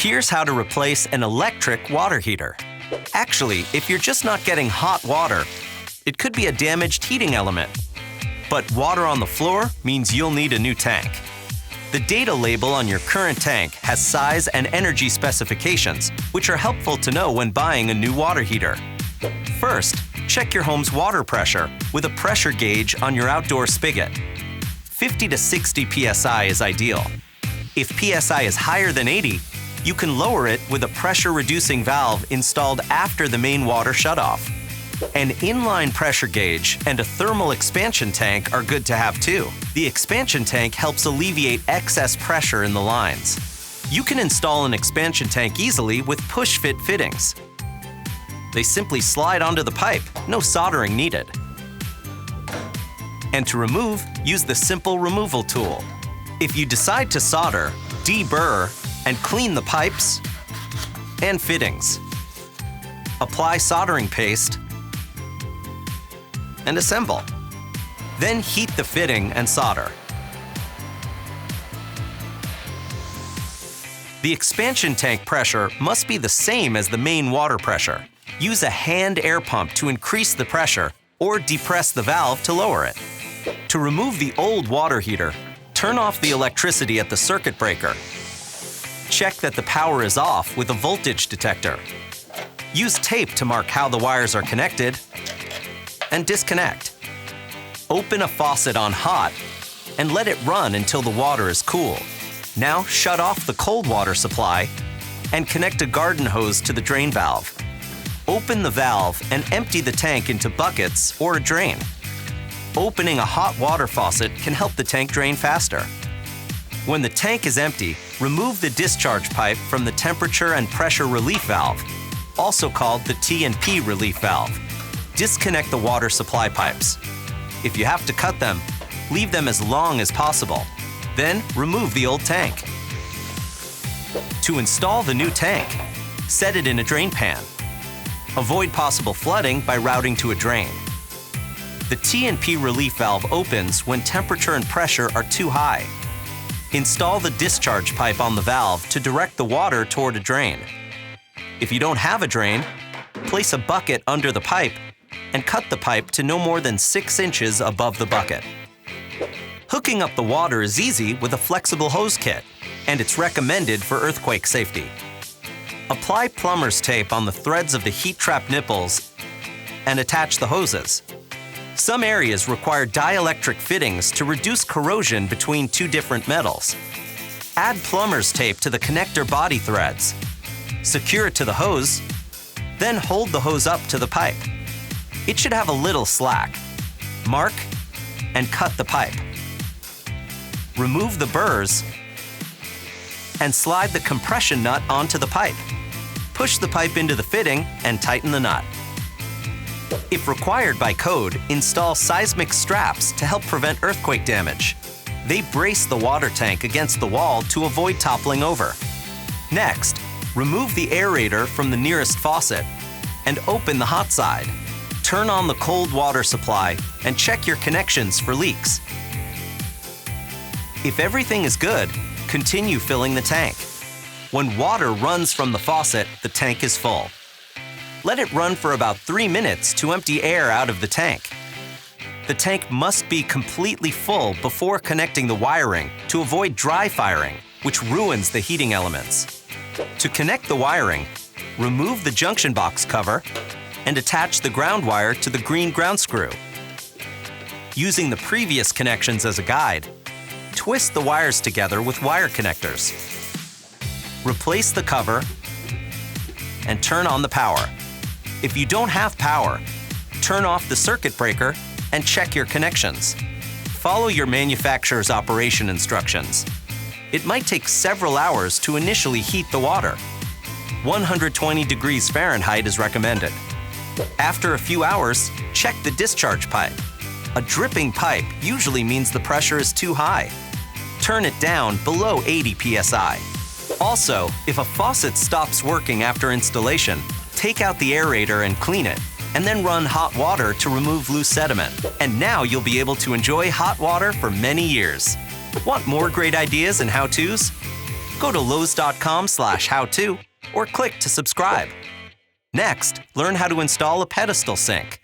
Here's how to replace an electric water heater. Actually, if you're just not getting hot water, it could be a damaged heating element. But water on the floor means you'll need a new tank. The data label on your current tank has size and energy specifications, which are helpful to know when buying a new water heater. First, check your home's water pressure with a pressure gauge on your outdoor spigot. 50 to 60 psi is ideal. If psi is higher than 80, you can lower it with a pressure-reducing valve installed after the main water shutoff. An inline pressure gauge and a thermal expansion tank are good to have too. The expansion tank helps alleviate excess pressure in the lines. You can install an expansion tank easily with push-fit fittings. They simply slide onto the pipe, no soldering needed. And to remove, use the simple removal tool. If you decide to solder, deburr, and clean the pipes and fittings. Apply soldering paste and assemble. Then heat the fitting and solder. The expansion tank pressure must be the same as the main water pressure. Use a hand air pump to increase the pressure or depress the valve to lower it. To remove the old water heater, turn off the electricity at the circuit breaker. Check that the power is off with a voltage detector. Use tape to mark how the wires are connected and disconnect. Open a faucet on hot and let it run until the water is cool. Now shut off the cold water supply and connect a garden hose to the drain valve. Open the valve and empty the tank into buckets or a drain. Opening a hot water faucet can help the tank drain faster. When the tank is empty, remove the discharge pipe from the temperature and pressure relief valve, also called the T&P relief valve. Disconnect the water supply pipes. If you have to cut them, leave them as long as possible. Then remove the old tank. To install the new tank, set it in a drain pan. Avoid possible flooding by routing to a drain. The T&P relief valve opens when temperature and pressure are too high. Install the discharge pipe on the valve to direct the water toward a drain. If you don't have a drain, place a bucket under the pipe and cut the pipe to no more than 6 inches above the bucket. Hooking up the water is easy with a flexible hose kit, and it's recommended for earthquake safety. Apply plumber's tape on the threads of the heat trap nipples and attach the hoses. Some areas require dielectric fittings to reduce corrosion between two different metals. Add plumber's tape to the connector body threads. Secure it to the hose, then hold the hose up to the pipe. It should have a little slack. Mark and cut the pipe. Remove the burrs and slide the compression nut onto the pipe. Push the pipe into the fitting and tighten the nut. If required by code, install seismic straps to help prevent earthquake damage. They brace the water tank against the wall to avoid toppling over. Next, remove the aerator from the nearest faucet and open the hot side. Turn on the cold water supply and check your connections for leaks. If everything is good, continue filling the tank. When water runs from the faucet, the tank is full. Let it run for about 3 minutes to empty air out of the tank. The tank must be completely full before connecting the wiring to avoid dry firing, which ruins the heating elements. To connect the wiring, remove the junction box cover and attach the ground wire to the green ground screw. Using the previous connections as a guide, twist the wires together with wire connectors. Replace the cover and turn on the power. If you don't have power, turn off the circuit breaker and check your connections. Follow your manufacturer's operation instructions. It might take several hours to initially heat the water. 120 degrees Fahrenheit is recommended. After a few hours, check the discharge pipe. A dripping pipe usually means the pressure is too high. Turn it down below 80 psi. Also, if a faucet stops working after installation, take out the aerator and clean it, and then run hot water to remove loose sediment. And now you'll be able to enjoy hot water for many years. Want more great ideas and how-tos? Go to lowes.com/howto or click to subscribe. Next, learn how to install a pedestal sink.